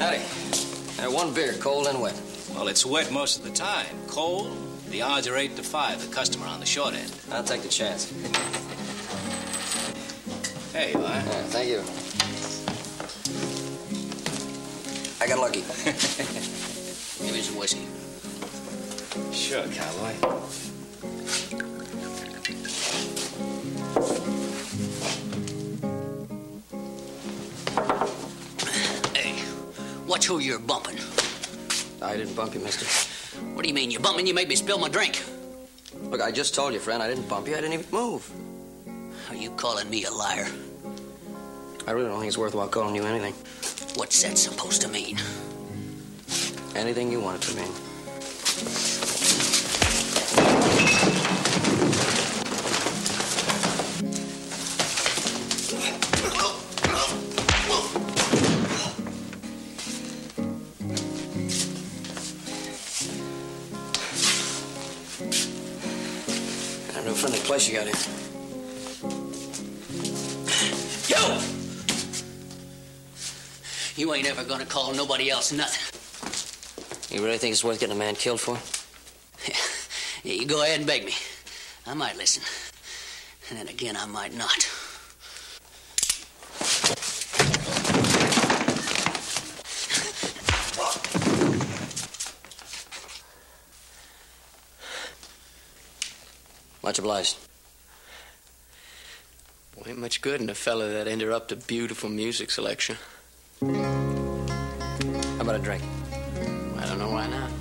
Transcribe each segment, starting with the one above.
Howdy. One beer, cold and wet. Well, it's wet most of the time. Cold, the odds are 8-5, the customer on the short end. I'll take the chance. There you are. Yeah, thank you. I got lucky. Give me some whiskey. Sure, cowboy. Hey, watch who you're bumping. I didn't bump you, mister. What do you mean, you're bumping? You made me spill my drink. Look, I just told you, friend, I didn't bump you. I didn't even move. Are you calling me a liar? I really don't think it's worthwhile calling you anything. What's that supposed to mean? Anything you want it to mean. A new friendly place you got here. Yo! You ain't ever gonna call nobody else nothing. You really think it's worth getting a man killed for? Yeah, you go ahead and beg me. I might listen. And then again, I might not. Much obliged. Well, ain't much good in a fella that interrupt a beautiful music selection. How about a drink? I don't know why not.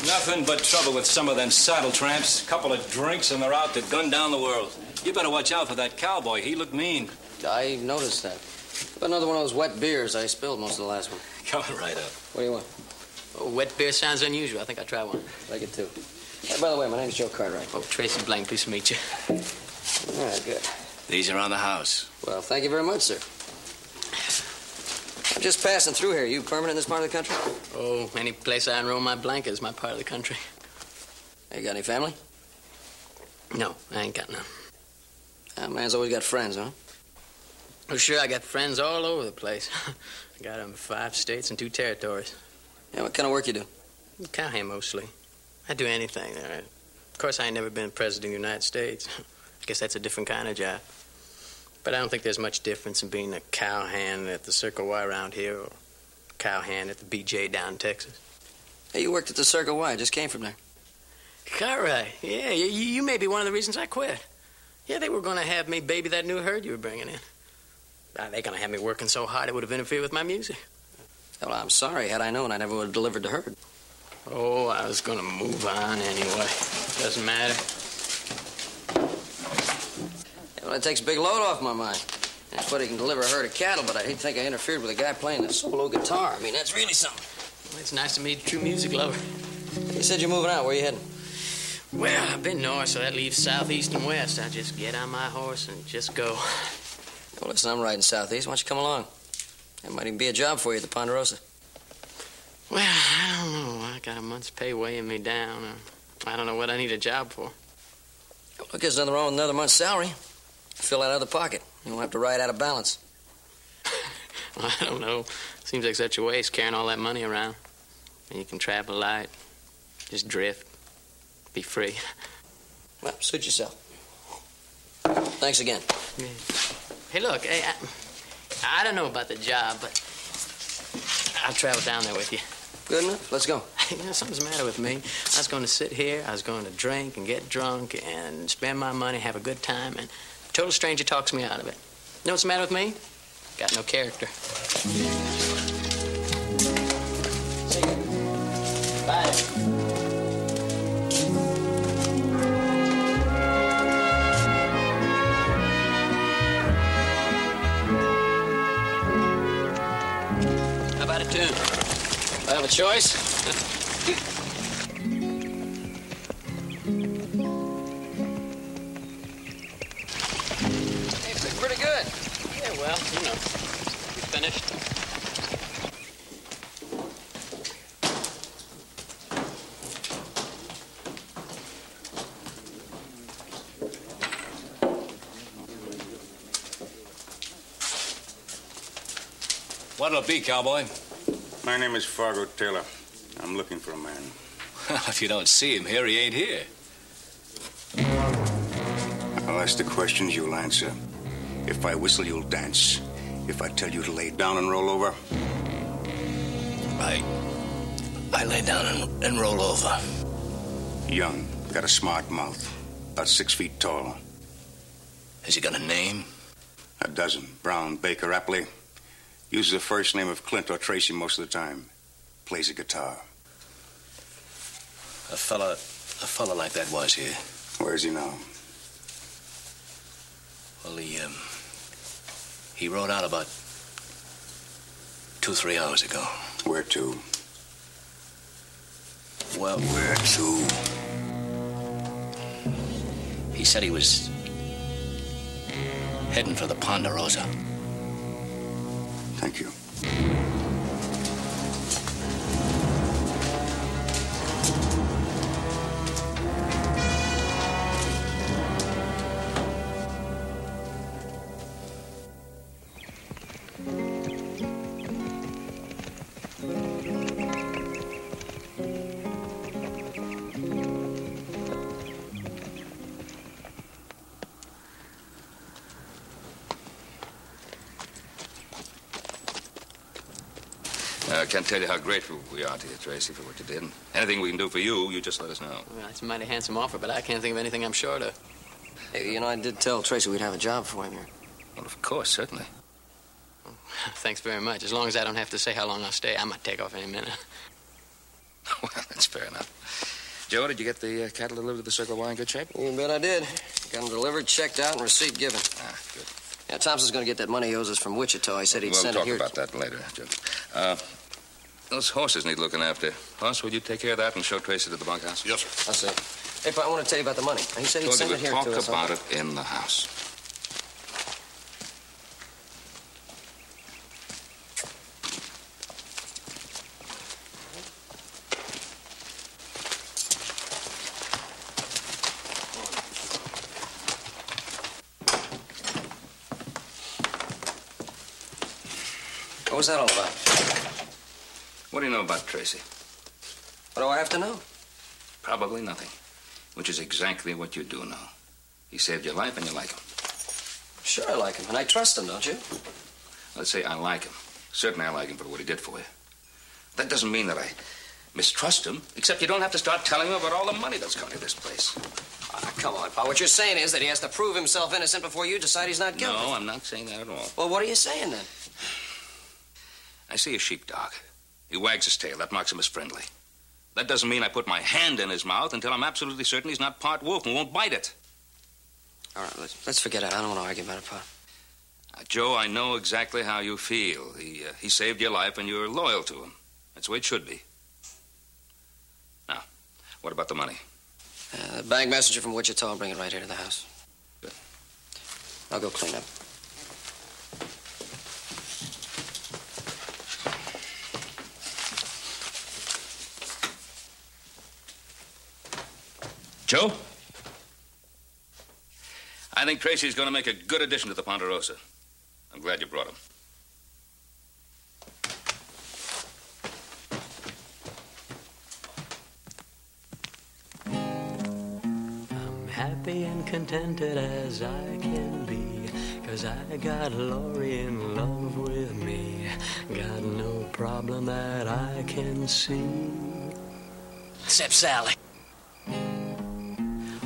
Nothing but trouble with some of them saddle tramps. Couple of drinks and they're out to gun down the world. You better watch out for that cowboy. He looked mean. I noticed that. But another one of those wet beers. I spilled most of the last one. Coming right up. What do you want? Oh, wet beer sounds unusual. I think I'll try one. Like it too. Hey, by the way, my name's Joe Cartwright. Oh, Tracy Blaine, pleased to meet you. All right, good. These are on the house. Well, thank you very much, sir. I'm just passing through here. You permanent in this part of the country? Oh, any place I unroll my blanket is my part of the country. Hey, you got any family? No, I ain't got none. That man's always got friends, huh? Oh, sure, I got friends all over the place. I got them in 5 states and 2 territories. Yeah, what kind of work you do? Cowhand, mostly. I do anything there. Of course, I ain't never been president of the United States. I guess that's a different kind of job. But I don't think there's much difference in being a cowhand at the Circle Y around here or a cowhand at the BJ down in Texas. Hey, you worked at the Circle Y. I just came from there. Cartwright. Yeah, you may be one of the reasons I quit. Yeah, they were going to have me baby that new herd you were bringing in. They're going to have me working so hard it would have interfered with my music. Well, I'm sorry. Had I known, I never would have delivered the herd. Oh, I was going to move on anyway. Doesn't matter. Yeah, well, it takes a big load off my mind. Anybody can deliver a herd of cattle, but I hate to think I interfered with a guy playing the solo guitar. I mean, that's really something. Well, it's nice to meet a true music lover. You said you're moving out. Where are you heading? Well, I've been north, so that leaves south, east, and west. I just get on my horse and just go. Well, listen, I'm riding southeast. Why don't you come along? There might even be a job for you at the Ponderosa. Well, I don't know. I got a month's pay weighing me down. I don't know what I need a job for. Look, there's nothing wrong with another month's salary. Fill that other pocket. You won't have to ride out of balance. I don't know. Seems like such a waste carrying all that money around. And you can travel light, just drift, be free. Well, suit yourself. Thanks again. Yeah. Hey, look, hey, I don't know about the job, but I'll travel down there with you. Good enough. Let's go. You know, something's the matter with me. I was going to sit here, I was going to drink and get drunk and spend my money, have a good time, and a total stranger talks me out of it. You know what's the matter with me? Got no character. See you. Bye. How about a tune? I have a choice. It's pretty good. Yeah, well, you know, we finished. What'll it be, cowboy? My name is Fargo Taylor. I'm looking for a man. Well, if you don't see him here, he ain't here. I'll ask the questions, you'll answer. If I whistle, you'll dance. If I tell you to lay down and roll over, I lay down and roll over. young, got a smart mouth, about 6 feet tall. Has he got a name? A dozen. Brown, Baker, Apley. Uses the first name of Clint or Tracy most of the time. Plays a guitar. A fella like that was here. Where is he now? Well, he rode out about 2-3 hours ago. Where to? Well, Where to? he said he was heading for the Ponderosa. Thank you. I can't tell you how grateful we are to you, Tracy, for what you did. Anything we can do for you, you just let us know. Well, that's a mighty handsome offer, but I can't think of anything I'm short of. Hey, you know, I did tell Tracy we'd have a job for him here. Well, of course, certainly. Thanks very much. As long as I don't have to say how long I'll stay, I might take off any minute. Well, that's fair enough. Joe, did you get the cattle delivered to the Circle Y in good shape? You bet I did. Got them delivered, checked out, and receipt given. Ah, good. Yeah, Thompson's going to get that money he owes us from Wichita. He said he'd send it here. We'll talk about that later, Joe. Those horses need looking after. Hoss, would you take care of that and show Tracy to the bunkhouse? Yes, sir. I see. Hey, Pa, I want to tell you about the money. He said he'd send it here to us. We'll talk about it in the house. What was that all about? What do you know about Tracy? What do I have to know? Probably nothing, which is exactly what you do know. He saved your life and you like him. Sure I like him, and I trust him, don't you? Let's say I like him. Certainly I like him for what he did for you. That doesn't mean that I mistrust him, except you don't have to start telling him about all the money that's come to this place. Come on, Pa. What you're saying is that he has to prove himself innocent before you decide he's not guilty. No, I'm not saying that at all. Well, what are you saying then? I see a sheepdog. He wags his tail. That marks him as friendly. That doesn't mean I put my hand in his mouth until I'm absolutely certain he's not part wolf and won't bite it. All right, let's forget it. I don't want to argue about it, Pa. Joe, I know exactly how you feel. He saved your life and you're loyal to him. That's the way it should be. Now, what about the money? The bank messenger from Wichita will bring it right here to the house. Good. I'll go clean up. Joe? I think Tracy's going to make a good addition to the Ponderosa. I'm glad you brought him. happy and contented as I can be, 'cause I got Lori in love with me. Got no problem that I can see. Except Sally.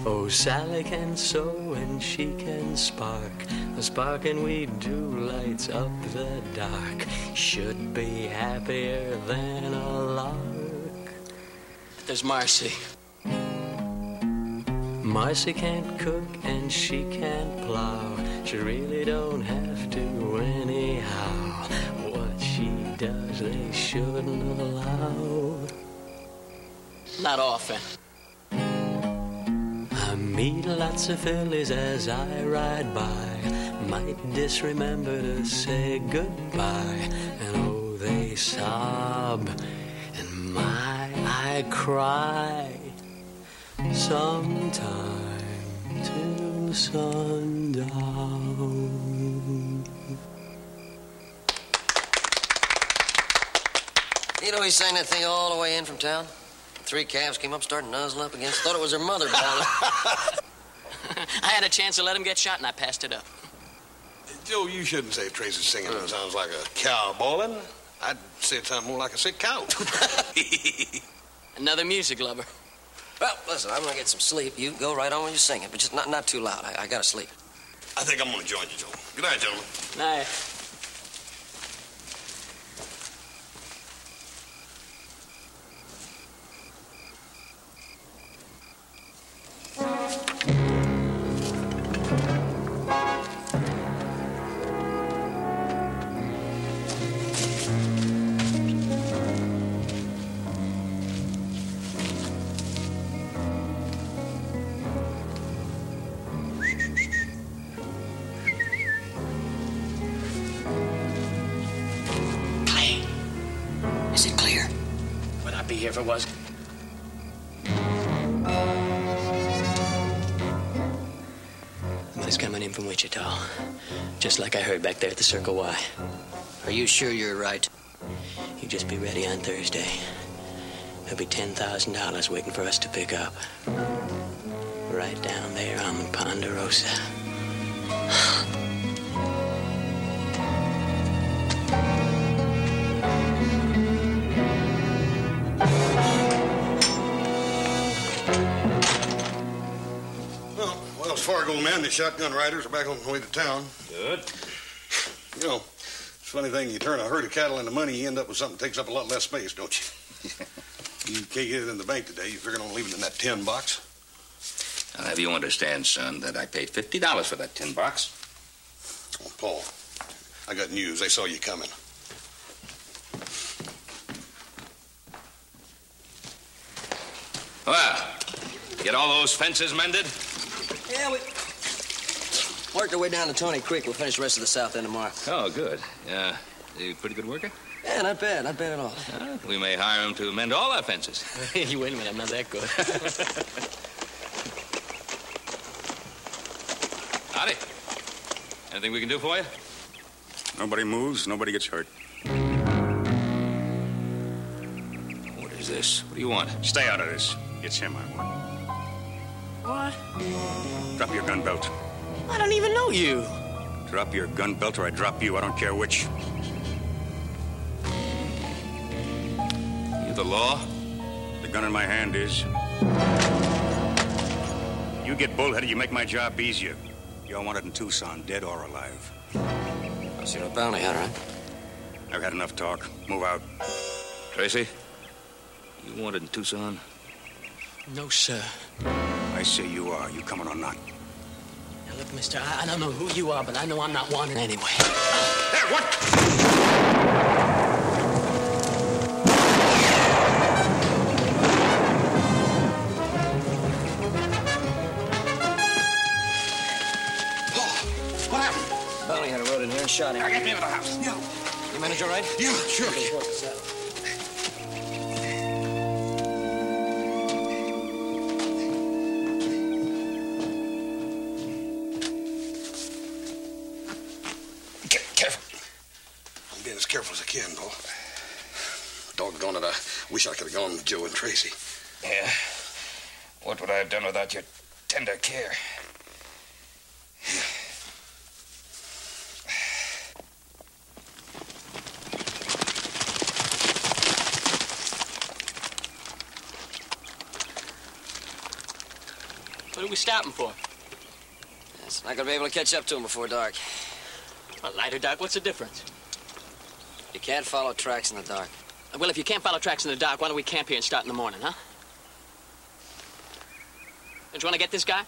Oh, Sally can sew and she can spark. The sparking we do lights up the dark. Should be happier than a lark. There's Marcy. Marcy can't cook and she can't plow. She really don't have to anyhow. What she does they shouldn't allow. Not often. I meet lots of fillies as I ride by. Might disremember to say goodbye. And oh, they sob, and my, I cry. Sometime till sundown. You know, he sang that thing all the way in from town. 3 calves came up, started nuzzling up against. Thought it was their mother bawling. I had a chance to let him get shot, and I passed it up. Joe, you shouldn't say Tracy's singing sounds like a cow bawling. I'd say it sounds more like a sick cow. Another music lover. Well, listen, I'm gonna get some sleep. You go right on when you're singing, but just not too loud. I gotta sleep. I think I'm gonna join you, Joe. Good night, gentlemen. Night. Is it clear? Would I be here if it was? Somebody's coming in from Wichita. Just like I heard back there at the Circle Y. Are you sure you're right? You just be ready on Thursday. There'll be $10,000 waiting for us to pick up. Right down there on Ponderosa. Fargo men, the shotgun riders, are back on the way to town. Good. You know, it's a funny thing. You turn a herd of cattle into money, you end up with something that takes up a lot less space, don't you? You can't get it in the bank today. You figuring on leaving it in that tin box? I'll have you understand, son, that I paid $50 for that tin box. Oh, Paul, I got news. They saw you coming. Well, get all those fences mended? Yeah, we worked our way down to Tony Creek. We'll finish the rest of the south end tomorrow. Oh, good. You a pretty good worker? Yeah, not bad at all. We may hire him to mend all our fences. You wait a minute, I'm not that good. Howdy. Anything we can do for you? Nobody moves, nobody gets hurt. What is this? What do you want? Stay out of this. It's him I want. What? Drop your gun belt. I don't even know you. Drop your gun belt or I drop you. I don't care which. You the law? The gun in my hand is. You get bullheaded, you make my job easier. You're wanted in Tucson, dead or alive. I see no bounty hunter, huh? I've had enough talk. Move out. Tracy? You wanted in Tucson? No, sir. I say you are. You coming or not? Now, look, mister, I don't know who you are, but I know I'm not wanted anyway. There, what? What happened? Bounty hunter rode in here and shot him. Now get me into the house. Yeah. You manage all right? Yeah, sure. Careful as I can, Paul. Doggone it, I wish I could have gone with Joe and Tracy. Yeah. What would I have done without your tender care. What are we stopping for? It's not gonna be able to catch up to him before dark. Well, light or dark, what's the difference? You can't follow tracks in the dark. Well, if you can't follow tracks in the dark, why don't we camp here and start in the morning, huh? Don't you want to get this guy?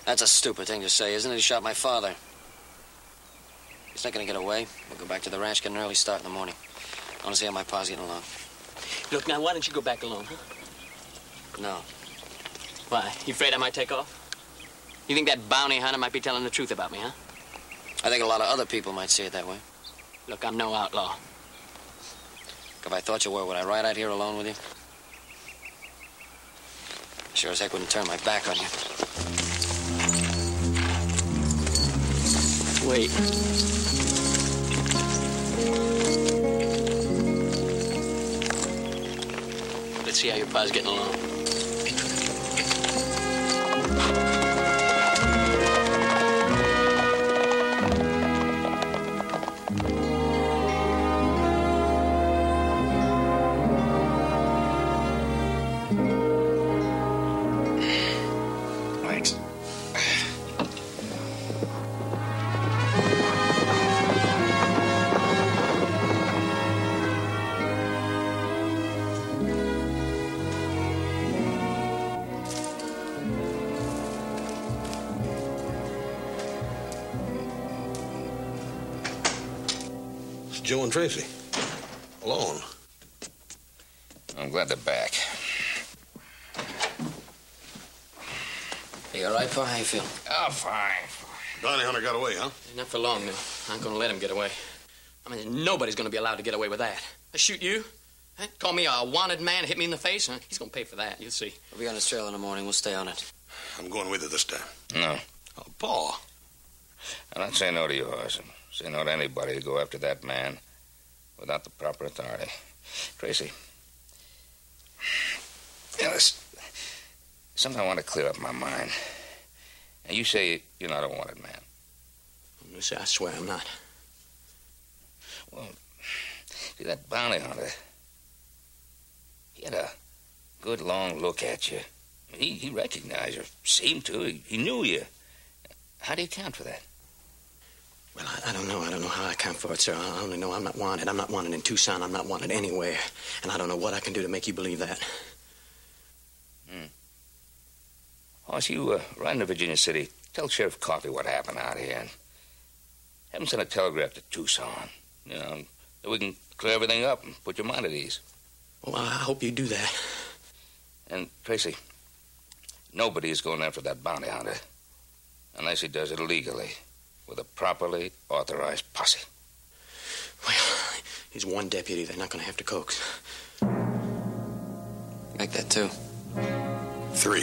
That's a stupid thing to say, isn't it? He shot my father. He's not gonna get away. We'll go back to the ranch, get an early start in the morning. I want to see how my pa's getting along. Look, now, why don't you go back alone, huh? No. Why? You afraid I might take off? You think that bounty hunter might be telling the truth about me, huh? I think a lot of other people might see it that way. Look, I'm no outlaw. If I thought you were, would I ride out here alone with you? Sure as heck wouldn't turn my back on you. Wait. Let's see how your pa's getting along. Thanks. It's Joe and Tracy. Alone. I'm glad they're back. Hey, you all right, Pa? How you feel? Oh, fine. Bounty hunter got away, huh? Not for long, no. I'm gonna let him get away. I mean, nobody's gonna be allowed to get away with that. I shoot you? Huh? Call me a wanted man, hit me in the face? Huh? He's gonna pay for that, you'll see. We'll be on his trail in the morning. We'll stay on it. I'm going with you this time. No. Oh, Pa. I'm not saying no to you, Orson. Say no to anybody who go after that man without the proper authority. Tracy. Yeah, there's something I want to clear up my mind. And you say you're not a wanted man. You say, I swear I'm not. Well, see, that bounty hunter, he had a good long look at you. He recognized you, seemed to. He knew you. How do you account for that? Well, I don't know. I don't know how I account for it, sir. I only know I'm not wanted. I'm not wanted in Tucson. I'm not wanted anywhere. And I don't know what I can do to make you believe that. Hoss, you ride into Virginia City. Tell Sheriff Coffey what happened out here. And have him send a telegraph to Tucson. You know, so we can clear everything up and put your mind at ease. Well, I hope you do that. And, Tracy, nobody is going after that bounty hunter unless he does it legally with a properly authorized posse. Well, he's one deputy. They're not going to have to coax. Make that 2. 3.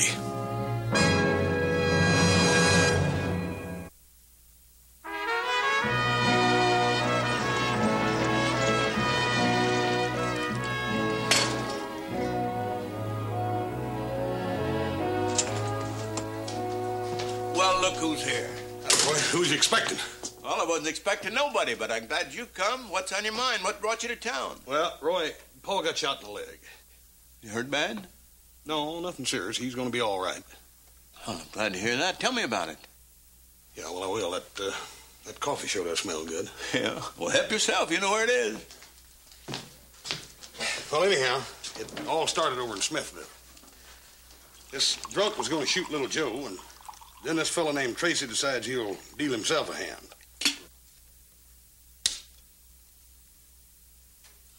Well, look who's here. Who's you expecting? Well, I wasn't expecting nobody, but I'm glad you come. What's on your mind? What brought you to town? Well, Roy, Paul got shot in the leg. You hurt bad? No, nothing serious. He's going to be all right. Oh, I'm glad to hear that. Tell me about it. Yeah, well, I will. That coffee sure does smell good. Yeah. Well, help yourself. You know where it is. Well, anyhow, it all started over in Smithville. This drunk was going to shoot little Joe, and then this fellow named Tracy decides he'll deal himself a hand.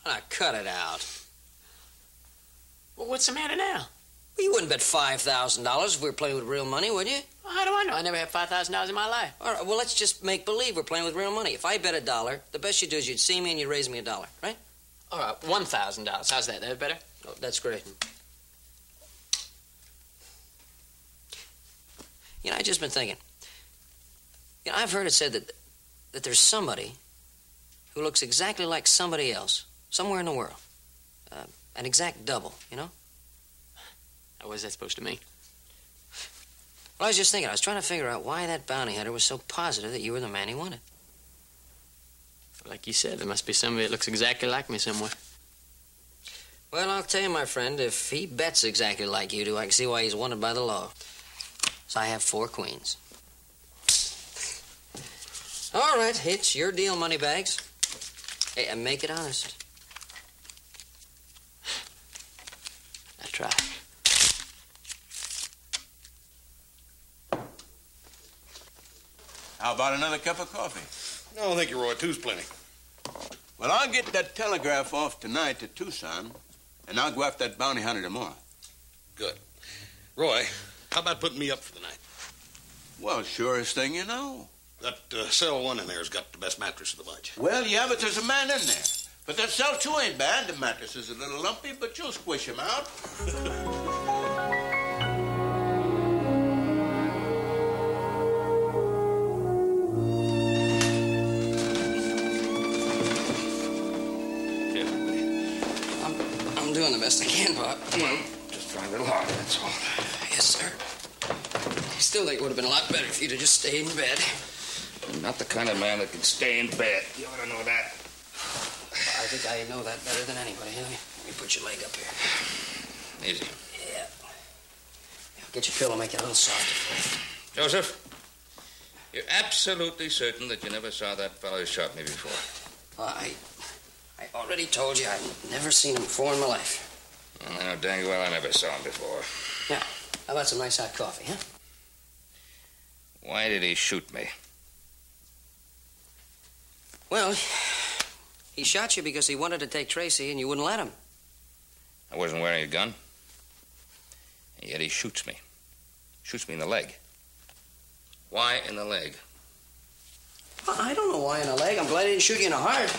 Ah, cut it out. Well, what's the matter now? Well, you wouldn't bet $5,000 if we were playing with real money, would you? Well, how do I know? I never had $5,000 in my life. All right, well, let's just make believe we're playing with real money. If I bet $1, the best you do is you'd see me and you'd raise me $1, right? All right, $1,000. How's that? That better? Oh, that's great. You know, I've just been thinking. You know, I've heard it said that there's somebody who looks exactly like somebody else somewhere in the world. An exact double, you know? What is that supposed to mean? Well, I was just thinking, I was trying to figure out why that bounty hunter was so positive that you were the man he wanted. Like you said, there must be somebody that looks exactly like me somewhere. Well, I'll tell you, my friend, if he bets exactly like you do, I can see why he's wanted by the law. So I have 4 queens. All right, it's your deal, Moneybags. Hey, and make it honest. I try. How about another cup of coffee? No, thank you, Roy. 2's plenty. Well, I'll get that telegraph off tonight to Tucson, and I'll go after that bounty hunter tomorrow. Good. Roy, how about putting me up for the night? Well, surest thing you know. That cell 1 in there's got the best mattress of the bunch. Well, yeah, but there's a man in there. But that cell 2 ain't bad. The mattress is a little lumpy, but you'll squish him out. I'm doing the best I can, Bob. Well, just trying a little harder, that's all. Yes, sir. I still think it would have been a lot better if you'd have just stayed in bed. I'm not the kind of man that can stay in bed. You ought to know that. I think I know that better than anybody. Let me put your leg up here. Easy. Yeah. Get your pillow, make it a little softer for you. Joseph, you're absolutely certain that you never saw that fellow who shot me before? I already told you I've never seen him before in my life. Well, I know dang well I never saw him before. Now, how about some nice hot coffee, huh? Why did he shoot me? Well, he shot you because he wanted to take Tracy and you wouldn't let him. I wasn't wearing a gun. And yet he shoots me. Shoots me in the leg. Why in the leg? Well, I don't know why in the leg. I'm glad he didn't shoot you in the heart.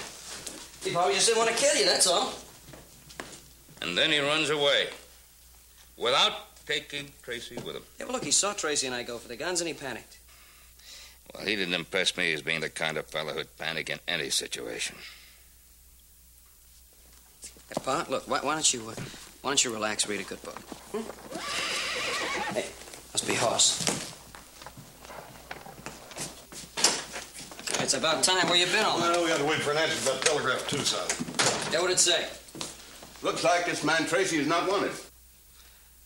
He probably just didn't want to kill you, that's all. And then he runs away. Without taking Tracy with him. Yeah, well, look, he saw Tracy and I go for the guns and he panicked. Well, he didn't impress me as being the kind of fellow who'd panic in any situation. Hey, Pa, look, why don't you relax, read a good book? Hey, must be Hoss. It's about time. Where you been all night? Well, we got to wait for an answer about telegraph 2, son. Yeah, what'd it say? Looks like this man Tracy is not wanted.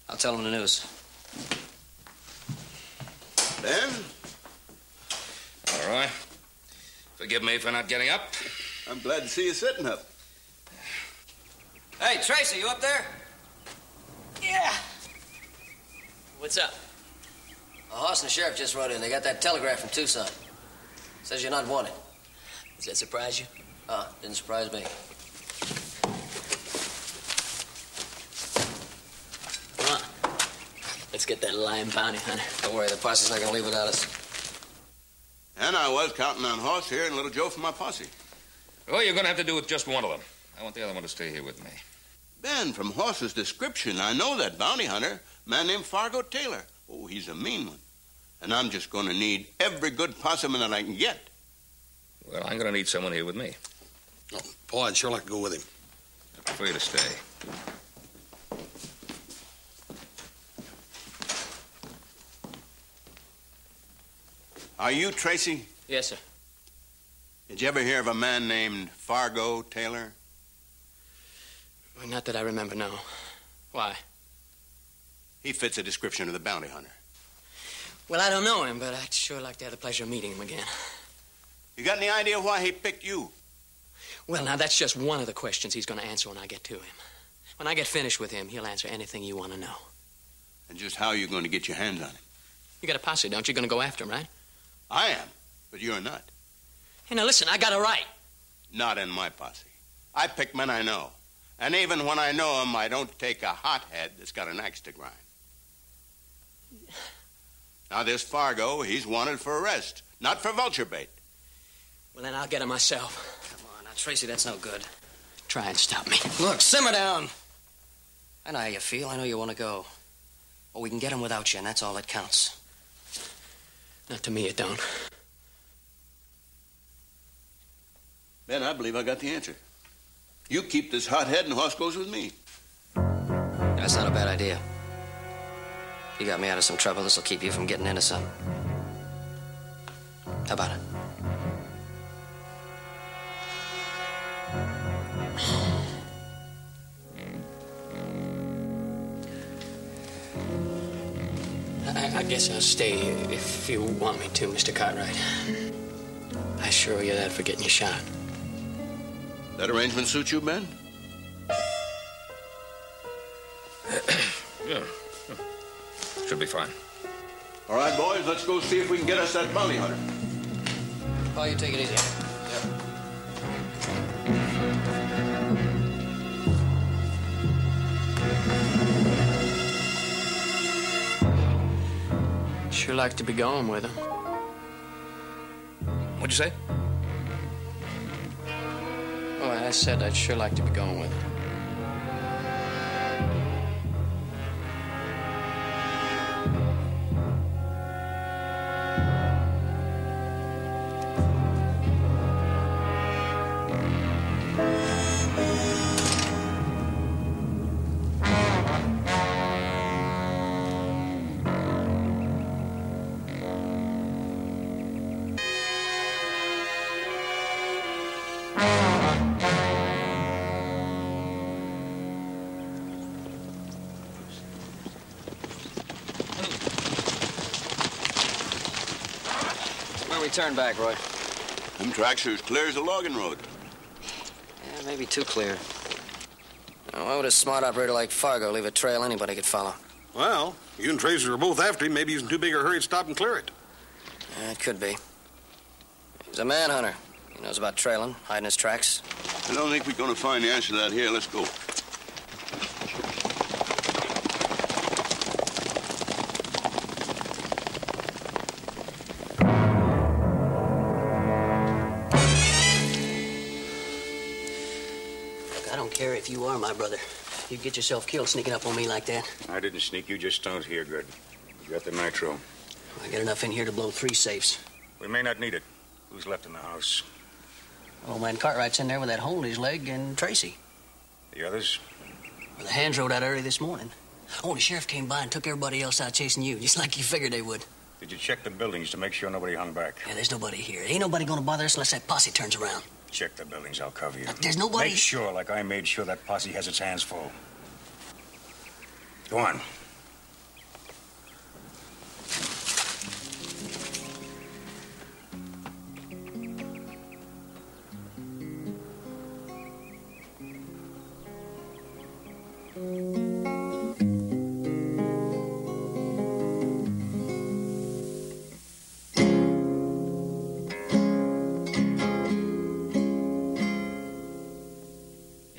I'll tell him the news. Ben? All right. Forgive me for not getting up. I'm glad to see you sitting up. Hey, Tracy, you up there? Yeah. What's up? Hoss and the sheriff just rode in. They got that telegraph from Tucson. Says you're not wanted. Does that surprise you? Didn't surprise me. Come on. Let's get that lying bounty hunter. Don't worry, the posse's not gonna leave without us. And I was counting on Hoss here and Little Joe from my posse. Well, you're going to have to do with just one of them. I want the other one to stay here with me. Ben, from Hoss's description, I know that bounty hunter, a man named Fargo Taylor. Oh, he's a mean one. And I'm just going to need every good possum that I can get. Well, I'm going to need someone here with me. Oh, Paul, I'd sure like to go with him. I prefer you to stay. Are you Tracy? Yes, sir. Did you ever hear of a man named Fargo Taylor? Well, not that I remember, no. Why? He fits the description of the bounty hunter. Well, I don't know him, but I'd sure like to have the pleasure of meeting him again. You got any idea why he picked you? Well, now, that's just one of the questions he's going to answer when I get to him. When I get finished with him, he'll answer anything you want to know. And just how are you going to get your hands on him? You got a posse, don't you? Going to go after him, right? I am, but you're not. Hey, now, listen, I got a right. Not in my posse. I pick men I know. And even when I know them, I don't take a hothead that's got an axe to grind. Now, this Fargo, he's wanted for arrest, not for vulture bait. Well, then I'll get him myself. Come on, now, Tracy, that's no good. Try and stop me. Look, simmer down. I know how you feel. I know you want to go. Well, we can get him without you, and that's all that counts. Not to me, it don't. Ben, I believe I got the answer. You keep this hothead and Hoss goes with me. That's not a bad idea. You got me out of some trouble. This'll keep you from getting into some. How about it? I guess I'll stay if you want me to, Mr. Cartwright. I sure owe you that for getting you shot. That arrangement suit you, Ben? Yeah. Should be fine. All right, boys, let's go see if we can get us that bounty hunter. Oh, you take it easy. Sure like to be going with him. What'd you say? Oh, I said I'd sure like to be going with him. Turn back, Roy. Them tracks are as clear as a logging road. Yeah, maybe too clear. Now, why would a smart operator like Fargo leave a trail anybody could follow? Well, you and Tracer are both after him. Maybe he's in too big a hurry to stop and clear it. Yeah, it could be. He's a manhunter. He knows about trailing, hiding his tracks. I don't think we're going to find the answer to that here. Let's go. If you are my brother, you'd get yourself killed sneaking up on me like that. I didn't sneak. You just don't hear good. You got the nitro. I got enough in here to blow 3 safes. We may not need it. Who's left in the house? Old man Cartwright's in there with that hole in his leg and Tracy. The others? Well, the hands rode out early this morning. Oh, the sheriff came by and took everybody else out chasing you, just like you figured they would. Did you check the buildings to make sure nobody hung back? Yeah, there's nobody here. Ain't nobody gonna bother us unless that posse turns around. Check the buildings. I'll cover you. There's nobody... Make sure, like I made sure, that posse has its hands full. Go on.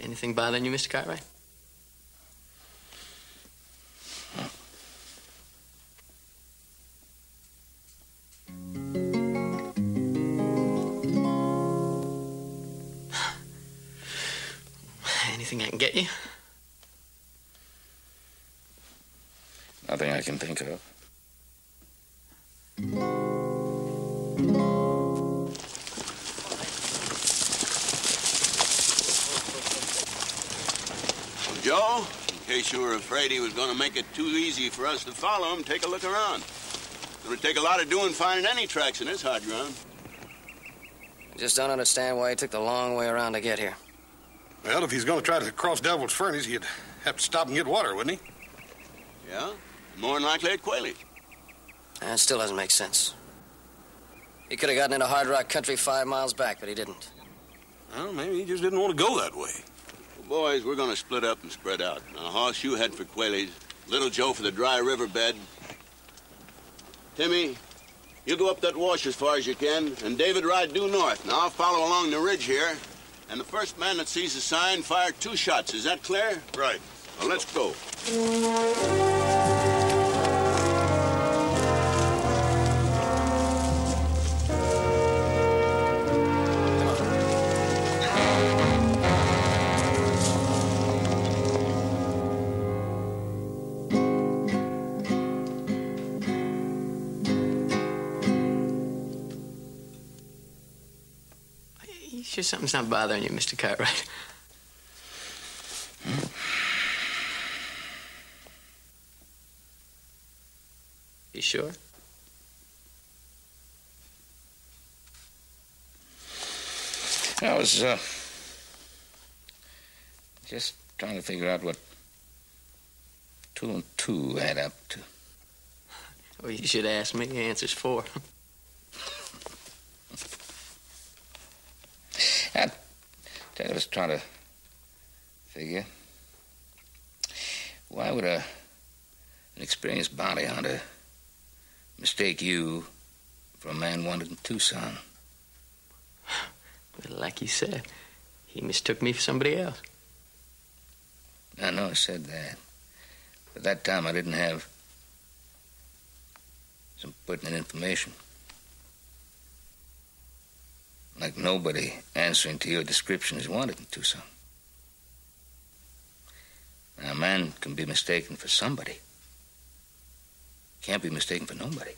Anything bothering you, Mr. Cartwright? Anything I can get you? Nothing I can think of. Joe, in case you were afraid he was going to make it too easy for us to follow him, take a look around. It would take a lot of doing finding any tracks in this hard ground. I just don't understand why he took the long way around to get here. Well, if he's going to try to cross Devil's Furnace, he'd have to stop and get water, wouldn't he? Yeah, more than likely at Quayle. That still doesn't make sense. He could have gotten into hard rock country 5 miles back, but he didn't. Well, maybe he just didn't want to go that way. Well, boys, we're going to split up and spread out. Now, Hoss, you head for Quayle. Little Joe for the dry riverbed. Timmy, you go up that wash as far as you can, and David ride due north. Now, I'll follow along the ridge here, and the first man that sees the sign, fire 2 shots. Is that clear? Right. Well, let's go. You sure something's not bothering you, Mr. Cartwright? You sure? I was, just trying to figure out what 2 and 2 add up to. Well, you should ask me. The answer's 4. I was trying to figure. Why would an experienced bounty hunter mistake you for a man wanted in Tucson? Well, like you said, he mistook me for somebody else. I know I said that. But that time I didn't have some pertinent information. Like nobody answering to your description is wanted in Tucson. Now, a man can be mistaken for somebody. Can't be mistaken for nobody.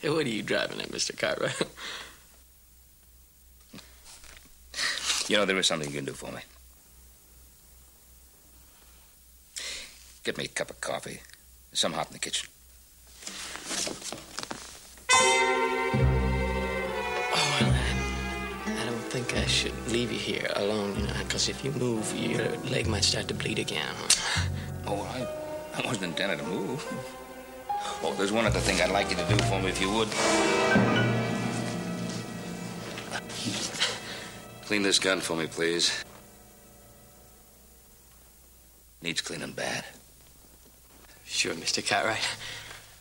Hey, what are you driving at, Mr. Cartwright? You know, there is something you can do for me. Get me a cup of coffee. There's some hot in the kitchen. Oh, well, I don't think I should leave you here alone, you know, because if you move, your leg might start to bleed again. Oh, I wasn't intending to move. Oh, there's one other thing I'd like you to do for me, if you would. Clean this gun for me, please. Needs cleaning bad. Sure, Mr. Cartwright.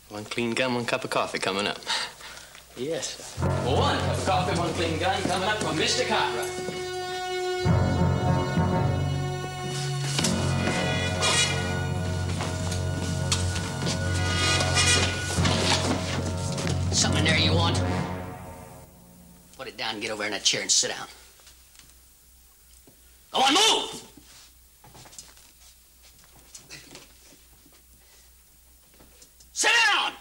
1 clean gun, 1 cup of coffee coming up. Yes, sir. 1 cup of coffee, 1 clean gun coming up from Mr. Cartwright. Something in there you want? Put it down and get over in that chair and sit down. Go on, move! Sit down!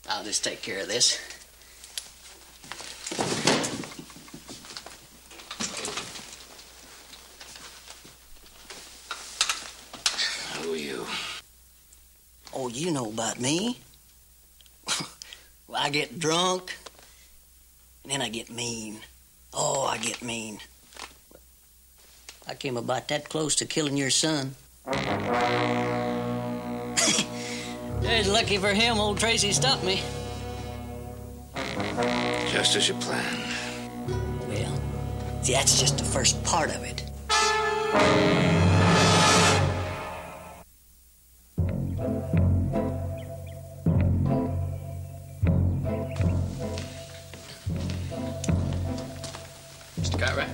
I'll just take care of this. Who are you? Oh, you know about me. Well, I get drunk, and then I get mean. Oh, I get mean. I came about that close to killing your son. It's lucky for him, old Tracy stopped me. Just as you planned. Well, see, that's just the first part of it. Mr. Cartwright?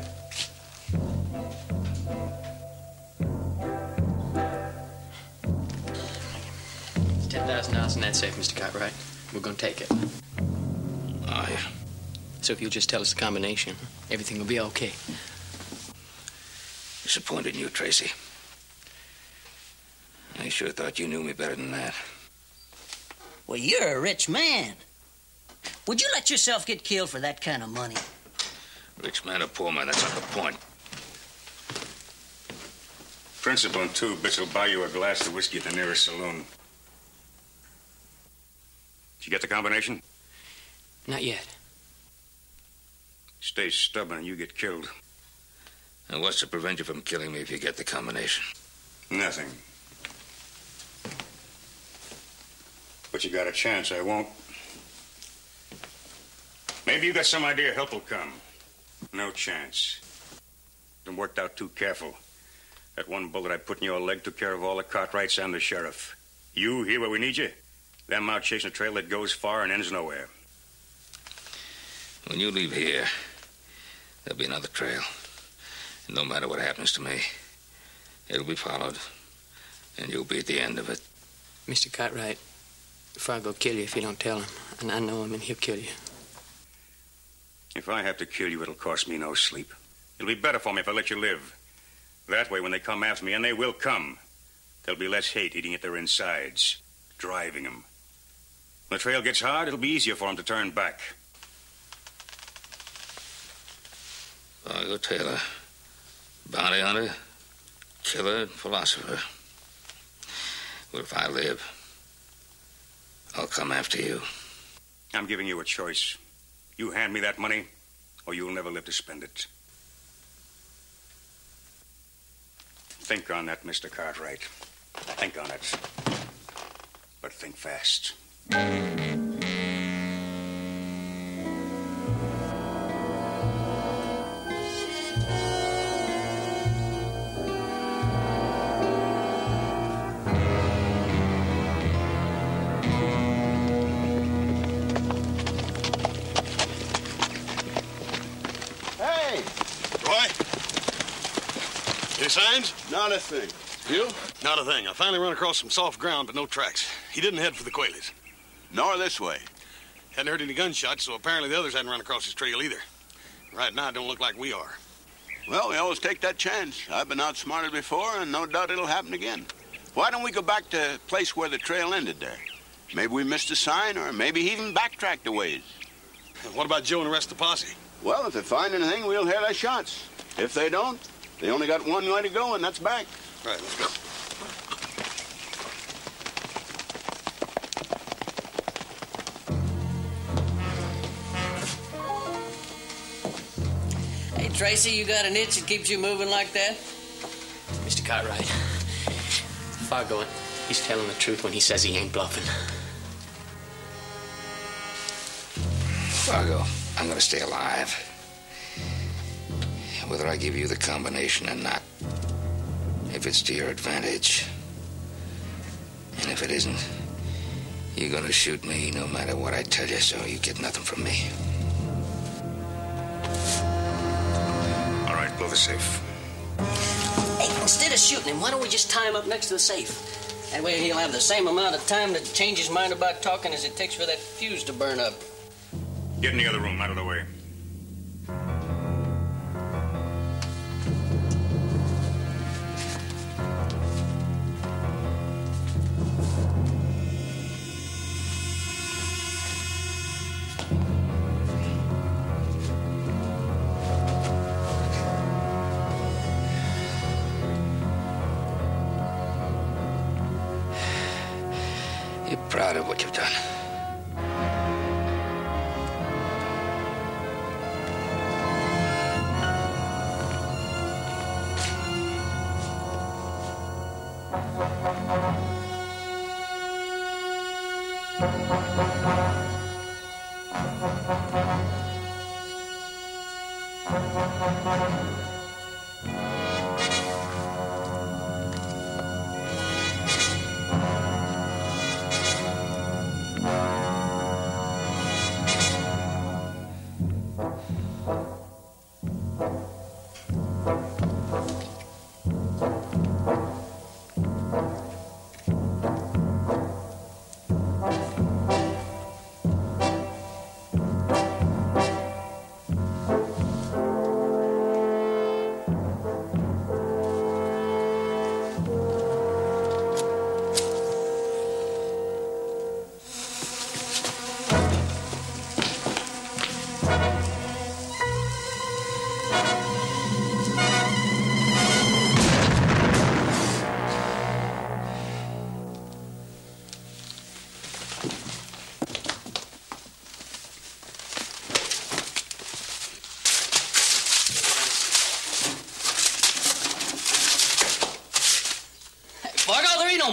It's $10,000 in that safe, Mr. Cartwright. We're going to take it. Oh, yeah. So if you'll just tell us the combination, everything will be okay. Disappointed in you, Tracy. I sure thought you knew me better than that. Well, you're a rich man. Would you let yourself get killed for that kind of money? Rich man or poor man, that's not the point. Principal and 2 bits will buy you a glass of whiskey at the nearest saloon. Did you get the combination? Not yet. Stay stubborn and you get killed. And what's to prevent you from killing me if you get the combination? Nothing. But you got a chance, I won't. Maybe you got some idea help will come. No chance. Been worked out too careful. That 1 bullet I put in your leg took care of all the Cartwrights and the sheriff. You here where we need you? Them out chasing a trail that goes far and ends nowhere. When you leave here, there'll be another trail. And no matter what happens to me, it'll be followed. And you'll be at the end of it. Mr. Cartwright, Fargo will kill you if you don't tell him. And I know him, and he'll kill you. If I have to kill you, it'll cost me no sleep. It'll be better for me if I let you live. That way, when they come after me, and they will come, there'll be less hate eating at their insides, driving them. When the trail gets hard, it'll be easier for them to turn back. Fargo Taylor, bounty hunter, killer, and philosopher. But if I live, I'll come after you. I'm giving you a choice. You hand me that money, or you'll never live to spend it. Think on that, Mr. Cartwright. Think on it. But think fast. Hey! Roy? Any signs? Not a thing. You? Not a thing. I finally run across some soft ground, but no tracks. He didn't head for the Quayleys. Nor this way. Hadn't heard any gunshots, so apparently the others hadn't run across his trail either. Right now, it don't look like we are. Well, we always take that chance. I've been outsmarted before, and no doubt it'll happen again. Why don't we go back to the place where the trail ended there? Maybe we missed a sign, or maybe he even backtracked a ways. And what about Joe and the rest of the posse? Well, if they find anything, we'll hear their shots. If they don't, they only got one way to go, and that's back. All right, let's go. Hey, Tracy, you got an itch that keeps you moving like that? Mr. Cartwright, Fargo, he's telling the truth when he says he ain't bluffing. Fargo, I'm gonna stay alive. Whether I give you the combination or not. If it's to your advantage. And if it isn't, you're gonna shoot me no matter what I tell you, so you get nothing from me. All right, blow the safe. Hey, instead of shooting him, why don't we just tie him up next to the safe? That way he'll have the same amount of time to change his mind about talking as it takes for that fuse to burn up. Get in the other room, out of the way. You're proud of what you've done.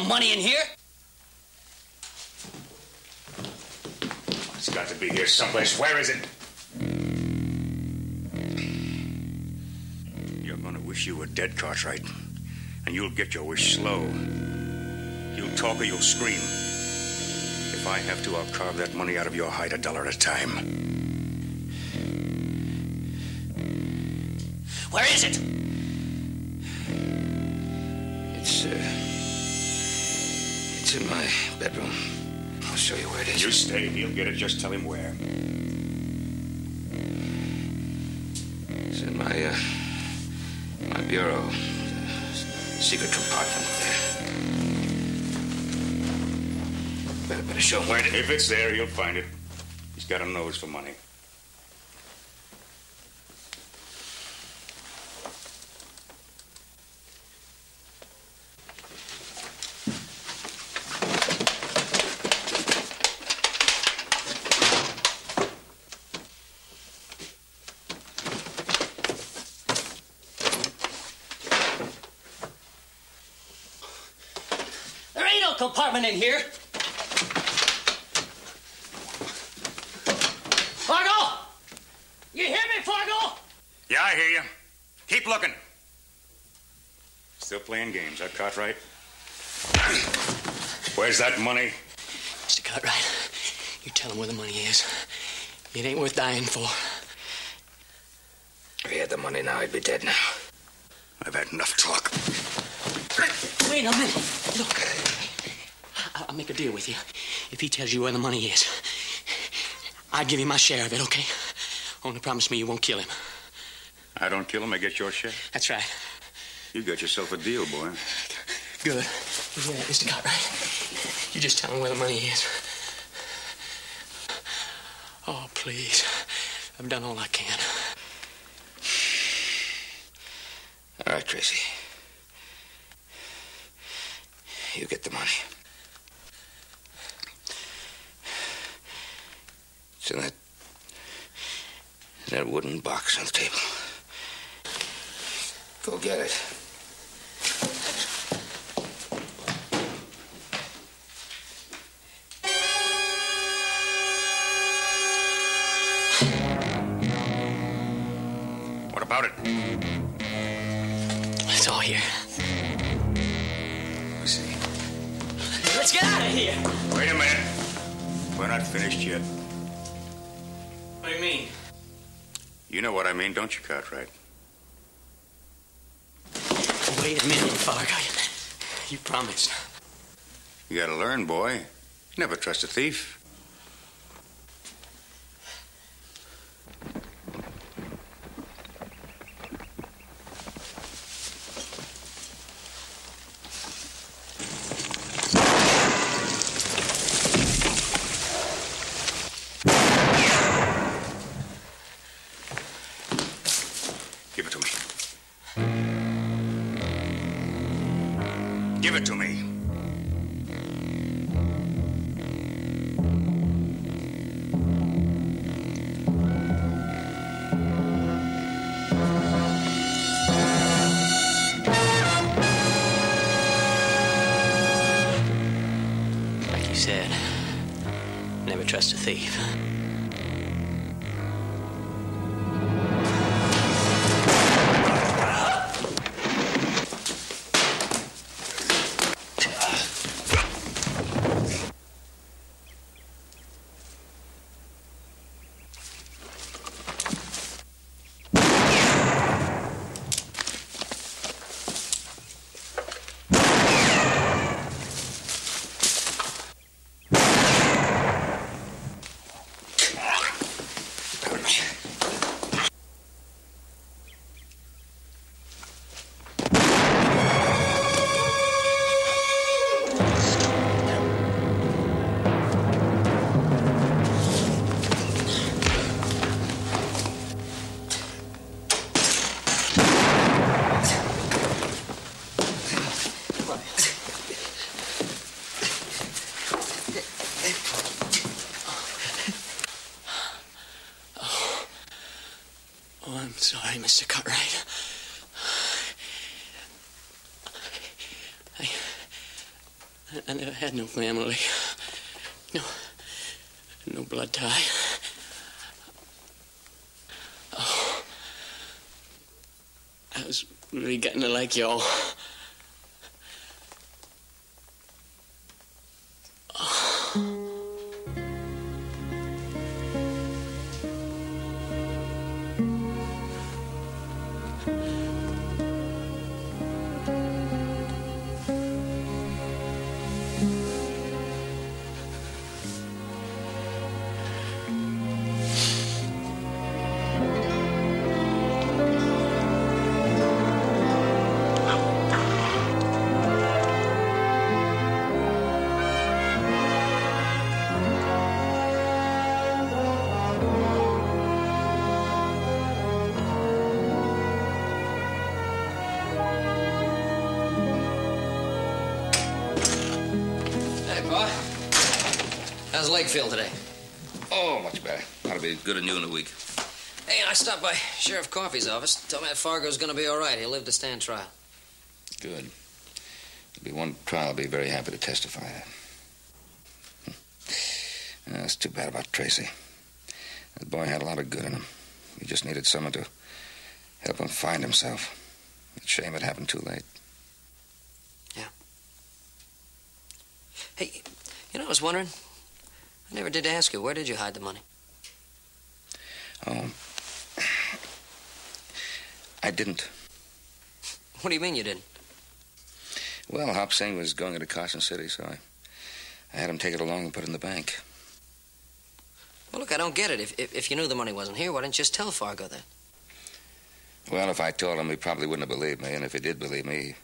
Money in here? It's got to be here someplace. Where is it? You're gonna wish you were dead, Cartwright. And you'll get your wish slow. You'll talk or you'll scream. If I have to, I'll carve that money out of your hide $1 at a time. Where is it? It's in my bedroom. I'll show you where it is. You stay. He'll get it. Just tell him where. It's in my bureau. Secret compartment there. Better show him where it is. If it's there, he'll find it. He's got a nose for money. trunk compartment in here. Fargo! You hear me, Fargo? Yeah, I hear you. Keep looking. Still playing games, huh, Cartwright? Where's that money? Mr. Cartwright, you tell him where the money is. It ain't worth dying for. If he had the money now, he'd be dead now. I've had enough talk. Wait a minute. Look, I'll make a deal with you. If he tells you where the money is, I'll give you my share of it, okay? Only promise me you won't kill him. I don't kill him, I get your share. That's right. You got yourself a deal, boy. Good. You hear that, Mr. Cartwright? You just tell him where the money is. Oh, please. I've done all I can. All right, Tracy. You get the money. It's in that wooden box on the table. Go get it. What about it? It's all here. Let me see. Let's get out of here. Wait a minute. We're not finished yet. What do you mean? You know what I mean, don't you, Cartwright? Wait a minute, Fargo. You promised. You gotta learn, boy. Never trust a thief. Give it to me. Give it to me. Like you said, never trust a thief. Oh, I'm sorry, Mr. Cartwright. I never had no family. No blood tie. Oh, I was really getting to like y'all. How's the leg feel today? Oh, much better. Ought to be good and new in a week. Hey, I stopped by Sheriff Coffey's office. Told me that Fargo's gonna be all right. He'll live to stand trial. Good. There'll be one trial I'll be very happy to testify at. That's too bad about Tracy. That boy had a lot of good in him. He just needed someone to help him find himself. It's a shame it happened too late. Yeah. Hey, you know, I was wondering. I never did ask you, where did you hide the money? Oh. I didn't. What do you mean you didn't? Well, Hop Singh was going into Carson City, so I had him take it along and put it in the bank. Well, look, I don't get it. If you knew the money wasn't here, why didn't you just tell Fargo that? Well, if I told him, he probably wouldn't have believed me, and if he did believe me, he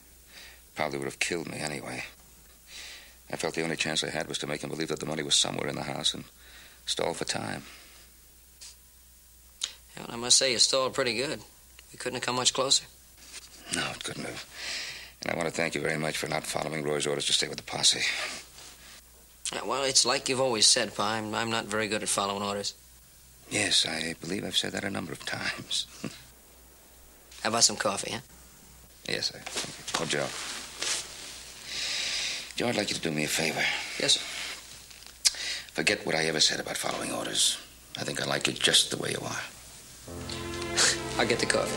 probably would have killed me anyway. I felt the only chance I had was to make him believe that the money was somewhere in the house and stall for time. Yeah, well, I must say you stalled pretty good. We couldn't have come much closer. No, it couldn't have. And I want to thank you very much for not following Roy's orders to stay with the posse. Yeah, well, it's like you've always said, Pa. I'm not very good at following orders. Yes, I believe I've said that a number of times. How about some coffee, huh? Yes, sir. Thank you. Oh, Joe. Joe, I'd like you to do me a favor. Yes, sir. Forget what I ever said about following orders. I think I like you just the way you are. I'll get the coffee.